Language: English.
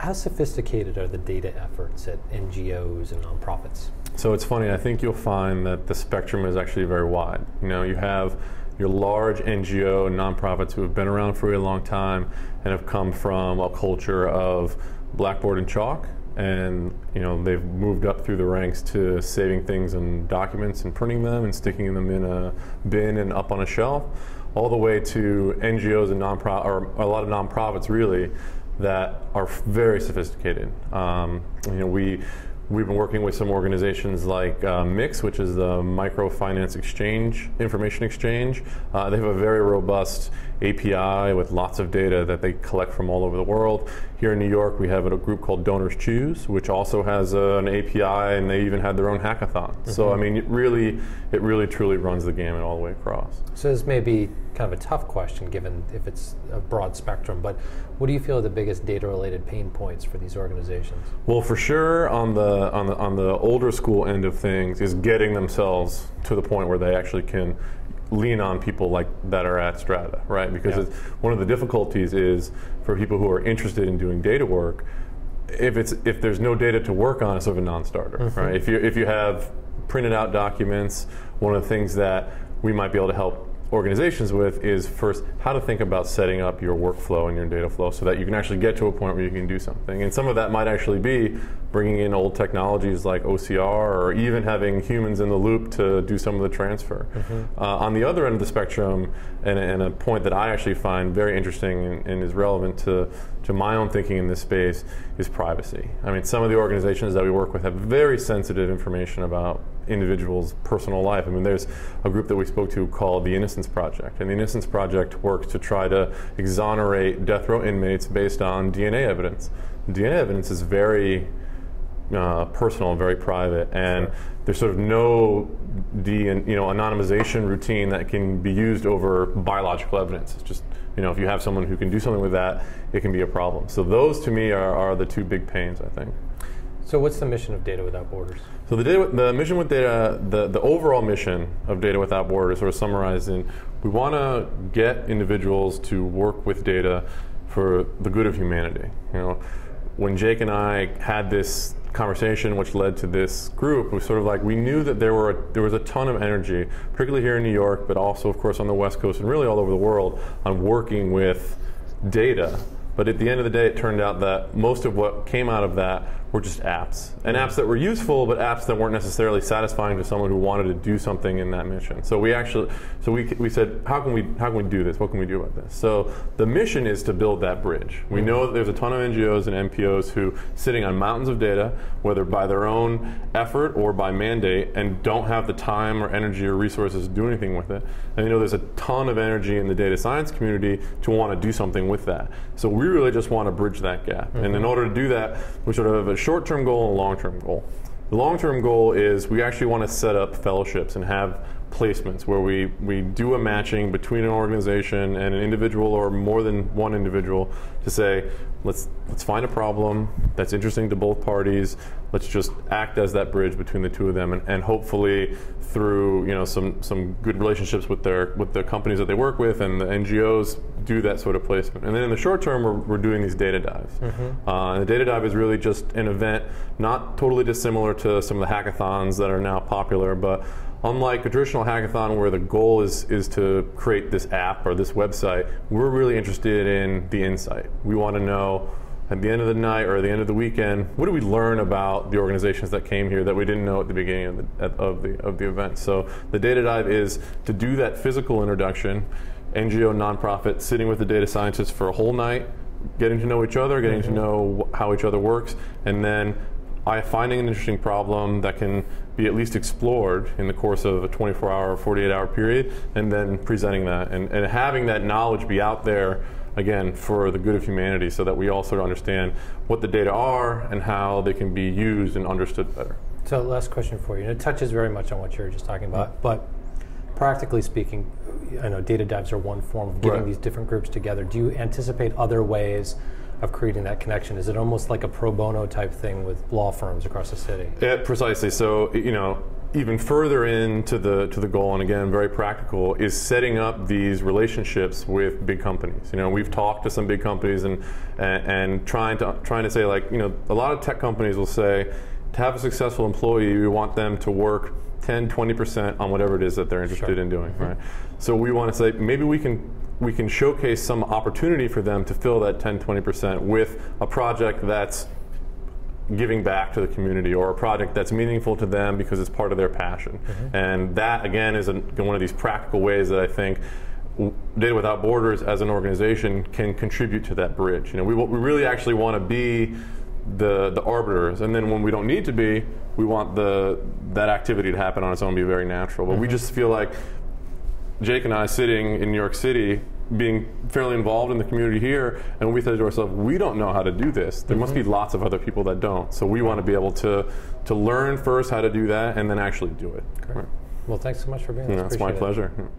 how sophisticated are the data efforts at NGOs and nonprofits? So it's funny, I think you'll find that the spectrum is actually very wide. You know, you have your large NGO nonprofits who have been around for a long time and have come from a culture of blackboard and chalk, and you know, they've moved up through the ranks to saving things in documents and printing them and sticking them in a bin and up on a shelf, all the way to NGOs and or a lot of nonprofits really that are very sophisticated. You know, we've been working with some organizations like MIX, which is the Microfinance Exchange, Information Exchange. They have a very robust API with lots of data that they collect from all over the world. Here in New York, we have a group called Donors Choose, which also has an API, and they even had their own hackathon. Mm-hmm. So I mean, it really truly runs the gamut all the way across. So this may be kind of a tough question, given if it's a broad spectrum, but what do you feel are the biggest data-related pain points for these organizations? Well, for sure, on the older school end of things, is getting themselves to the point where they actually can lean on people like that are at Strata, right? Because one of the difficulties is for people who are interested in doing data work, if there's no data to work on, it's sort of a non-starter, mm-hmm. right? If you have printed out documents, one of the things that we might be able to help organizations with is first how to think about setting up your workflow and your data flow so that you can actually get to a point where you can do something. And some of that might actually be bringing in old technologies like OCR, or even having humans in the loop to do some of the transfer. Mm-hmm. On the other end of the spectrum, and a point that I actually find very interesting and is relevant to my own thinking in this space, is privacy. I mean, some of the organizations that we work with have very sensitive information about individuals' personal life. I mean, there's a group that we spoke to called the Innocence Project, and the Innocence Project works to try to exonerate death row inmates based on DNA evidence. DNA evidence is very personal and very private, and there's sort of no anonymization routine that can be used over biological evidence. It's just, you know, if you have someone who can do something with that, it can be a problem. So those, to me, are the two big pains, I think. So what's the mission of Data Without Borders? So the mission with data, the overall mission of Data Without Borders, sort of summarized in, we want to get individuals to work with data for the good of humanity. You know, when Jake and I had this conversation, which led to this group, it was sort of like we knew that there was a ton of energy, particularly here in New York, but also, of course, on the West Coast and really all over the world, on working with data. But at the end of the day, it turned out that most of what came out of that were just apps. And apps that were useful, but apps that weren't necessarily satisfying to someone who wanted to do something in that mission. So we said, how can we do this? What can we do about this? So the mission is to build that bridge. We know that there's a ton of NGOs and NPOs who sitting on mountains of data, whether by their own effort or by mandate, and don't have the time or energy or resources to do anything with it. And you know, there's a ton of energy in the data science community to want to do something with that. So we really just want to bridge that gap. Mm-hmm. And in order to do that, we sort of have a short-term goal and a long-term goal. The long-term goal is we actually want to set up fellowships and have placements where we do a matching between an organization and an individual, or more than one individual, to say, let's find a problem that's interesting to both parties. Let's just act as that bridge between the two of them, and hopefully through, you know, some good relationships with the companies that they work with and the NGOs, do that sort of placement. And then in the short term, we're doing these data dives. Mm-hmm. And the data dive is really just an event, not totally dissimilar to some of the hackathons that are now popular, but unlike a traditional hackathon where the goal is to create this app or this website, we're really interested in the insight. We want to know at the end of the night or at the end of the weekend, what do we learn about the organizations that came here that we didn't know at the beginning of the event? So the data dive is to do that physical introduction, NGO, nonprofit, sitting with the data scientists for a whole night, getting to know each other, getting to know how each other works, and then finding an interesting problem that can be at least explored in the course of a 24-hour or 48-hour period, and then presenting that and having that knowledge be out there, again, for the good of humanity, so that we all sort of understand what the data are and how they can be used and understood better. So last question for you. And it touches very much on what you were just talking about, but practically speaking, I know data dives are one form of getting these different groups together. Do you anticipate other ways of creating that connection? Is it almost like a pro bono type thing with law firms across the city? Yeah, precisely. So, you know, even further into the goal, and again, very practical, is setting up these relationships with big companies. We've talked to some big companies and trying to say, like, a lot of tech companies will say, to have a successful employee, we want them to work 10-20% on whatever it is that they're interested in doing, right? So we want to say, maybe we can showcase some opportunity for them to fill that 10-20% with a project that's giving back to the community, or a project that's meaningful to them because it's part of their passion. And that, again, is one of these practical ways that I think Data Without Borders as an organization can contribute to that bridge. We really actually want to be the arbiters, and then when we don't need to be, we want that activity to happen on its own, be very natural. But we just feel like Jake and I sitting in New York City, being fairly involved in the community here, and we said to ourselves, we don't know how to do this. There must be lots of other people that don't. So we want to be able to learn first how to do that, and then actually do it. Great. Well, thanks so much for being here. It's my pleasure.